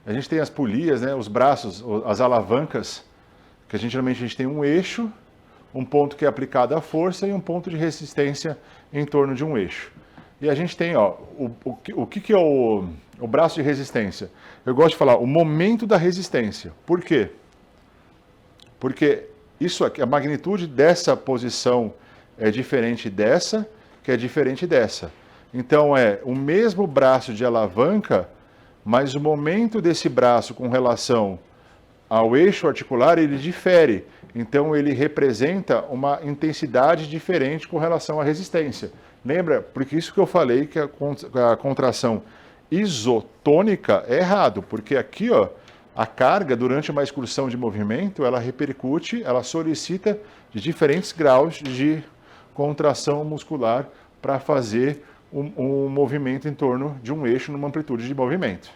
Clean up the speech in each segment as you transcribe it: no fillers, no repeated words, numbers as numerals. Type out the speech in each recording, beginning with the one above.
A gente tem as polias, né, os braços, as alavancas, que geralmente a gente tem um eixo, um ponto que é aplicado à força e um ponto de resistência em torno de um eixo. E a gente tem, ó, o que é o braço de resistência? Eu gosto de falar o momento da resistência. Por quê? Porque isso aqui, a magnitude dessa posição é diferente dessa, que é diferente dessa. Então é o mesmo braço de alavanca, mas o momento desse braço com relação ao eixo articular, ele difere. Então ele representa uma intensidade diferente com relação à resistência. Lembra? Porque isso que eu falei que a contração isotônica é errado, porque aqui, ó, a carga durante uma excursão de movimento, ela repercute, ela solicita de diferentes graus de contração muscular para fazer um movimento em torno de um eixo numa amplitude de movimento.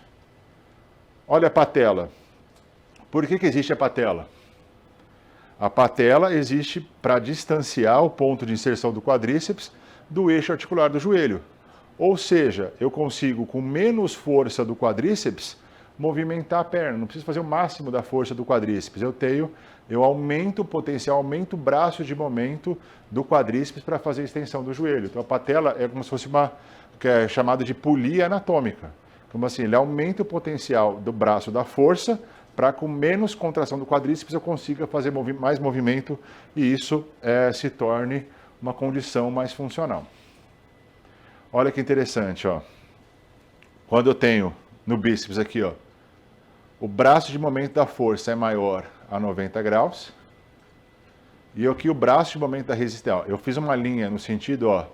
Olha a patela. Por que existe a patela? A patela existe para distanciar o ponto de inserção do quadríceps do eixo articular do joelho. Ou seja, eu consigo, com menos força do quadríceps, movimentar a perna. Não preciso fazer o máximo da força do quadríceps. Eu aumento o potencial, aumento o braço de momento do quadríceps para fazer a extensão do joelho. Então a patela é como se fosse uma, que é chamada de polia anatômica. Como assim? Ele aumenta o potencial do braço da força para com menos contração do quadríceps eu consiga fazer mais movimento e isso se torne uma condição mais funcional. Olha que interessante, ó. Quando eu tenho no bíceps aqui, ó, o braço de momento da força é maior a 90 graus e aqui o braço de momento da resistência. Eu fiz uma linha no sentido, ó,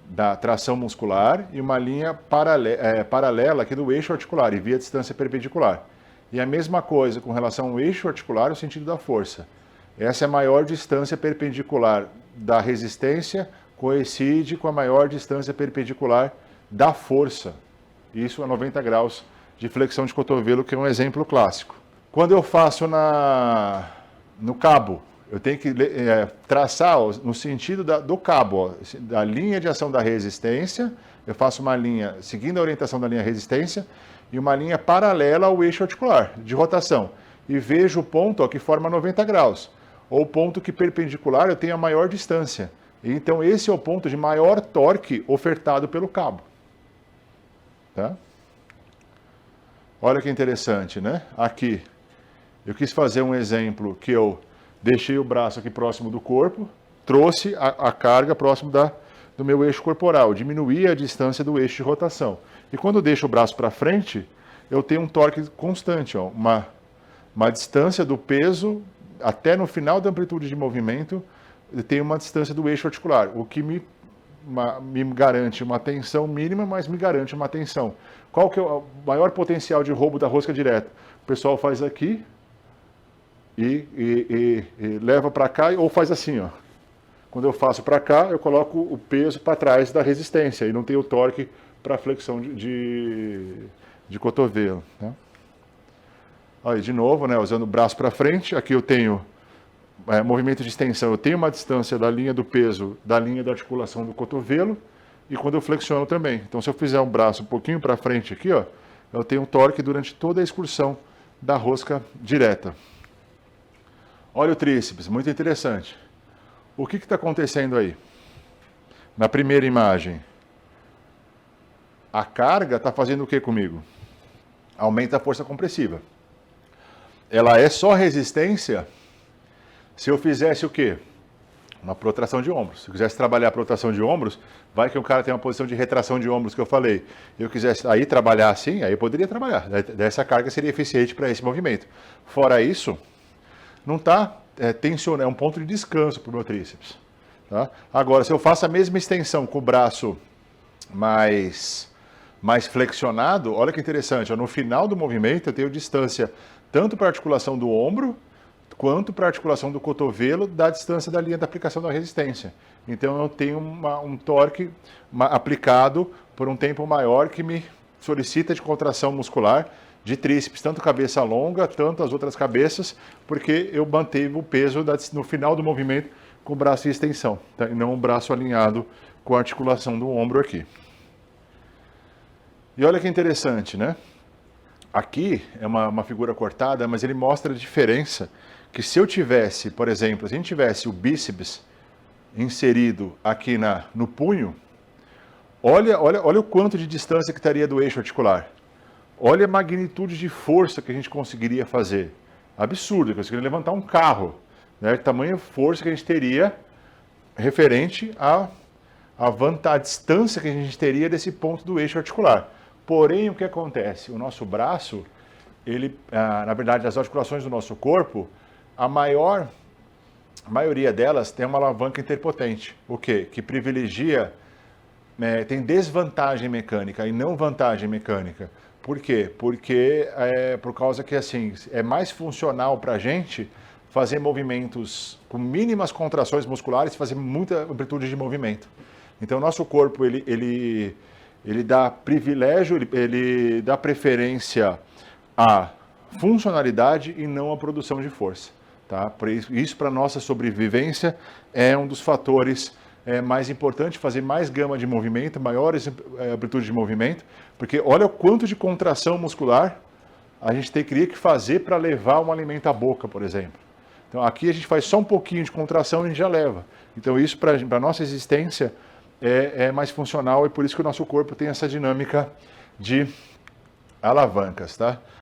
da tração muscular e uma linha paralela aqui do eixo articular e via distância perpendicular. E a mesma coisa com relação ao eixo articular no sentido da força. Essa é a maior distância perpendicular da resistência, coincide com a maior distância perpendicular da força. Isso a 90 graus de flexão de cotovelo, que é um exemplo clássico. Quando eu faço no cabo, eu tenho que traçar no sentido do cabo, ó, da linha de ação da resistência, eu faço uma linha seguindo a orientação da linha resistência e uma linha paralela ao eixo articular de rotação. E vejo o ponto, ó, que forma 90 graus, ou o ponto que perpendicular eu tenho a maior distância. Então esse é o ponto de maior torque ofertado pelo cabo. Tá? Olha que interessante, né? Aqui, eu quis fazer um exemplo que eu deixei o braço aqui próximo do corpo, trouxe a carga próximo do meu eixo corporal, diminuí a distância do eixo de rotação. E quando eu deixo o braço para frente, eu tenho um torque constante, ó, uma distância do peso até no final da amplitude de movimento, eu tenho uma distância do eixo articular, o que me garante uma tensão mínima, mas me garante uma tensão. Qual que é o maior potencial de roubo da rosca direta? O pessoal faz aqui e leva para cá ou faz assim, ó. Quando eu faço para cá, eu coloco o peso para trás da resistência e não tenho torque para flexão de cotovelo. Né? Aí, de novo, né, usando o braço para frente, aqui eu tenho movimento de extensão, eu tenho uma distância da linha do peso, da linha da articulação do cotovelo, e quando eu flexiono também. Então, se eu fizer um braço um pouquinho para frente aqui, ó, eu tenho um torque durante toda a excursão da rosca direta. Olha o tríceps, muito interessante. O que está acontecendo aí? Na primeira imagem, a carga está fazendo o que comigo? Aumenta a força compressiva. Ela é só resistência se eu fizesse o quê? Uma protração de ombros. Se eu quisesse trabalhar a protração de ombros, vai que o cara tem uma posição de retração de ombros que eu falei. E eu quisesse aí trabalhar assim, aí eu poderia trabalhar. Essa carga seria eficiente para esse movimento. Fora isso, não está tensionando, é um ponto de descanso para o meu tríceps. Tá? Agora, se eu faço a mesma extensão com o braço mais flexionado, olha que interessante, ó, no final do movimento eu tenho distância tanto para a articulação do ombro, quanto para a articulação do cotovelo da distância da linha da aplicação da resistência. Então eu tenho um torque aplicado por um tempo maior que me solicita de contração muscular de tríceps, tanto cabeça longa, tanto as outras cabeças, porque eu mantive o peso no final do movimento com o braço em extensão, tá? E não o braço alinhado com a articulação do ombro aqui. E olha que interessante, né? aqui é uma figura cortada, mas ele mostra a diferença que se eu tivesse, por exemplo, se a gente tivesse o bíceps inserido aqui no punho, olha o quanto de distância que estaria do eixo articular. Olha a magnitude de força que a gente conseguiria fazer. Absurdo, eu conseguiria levantar um carro. Né? Tamanha força que a gente teria referente à distância que a gente teria desse ponto do eixo articular. Porém, o que acontece? O nosso braço, na verdade, as articulações do nosso corpo, a maioria delas tem uma alavanca interpotente. O quê? Que privilegia, tem desvantagem mecânica e não vantagem mecânica. Por quê? Porque por causa que assim, é mais funcional para a gente fazer movimentos com mínimas contrações musculares e fazer muita amplitude de movimento. Então, o nosso corpo, ele dá privilégio, ele dá preferência à funcionalidade e não à produção de força. Tá? Isso para a nossa sobrevivência é um dos fatores mais importantes, fazer mais gama de movimento, maiores amplitude de movimento, porque olha o quanto de contração muscular a gente teria que fazer para levar um alimento à boca, por exemplo. Então aqui a gente faz só um pouquinho de contração e a gente já leva. Então isso para a nossa existência é mais funcional e por isso que o nosso corpo tem essa dinâmica de alavancas, tá?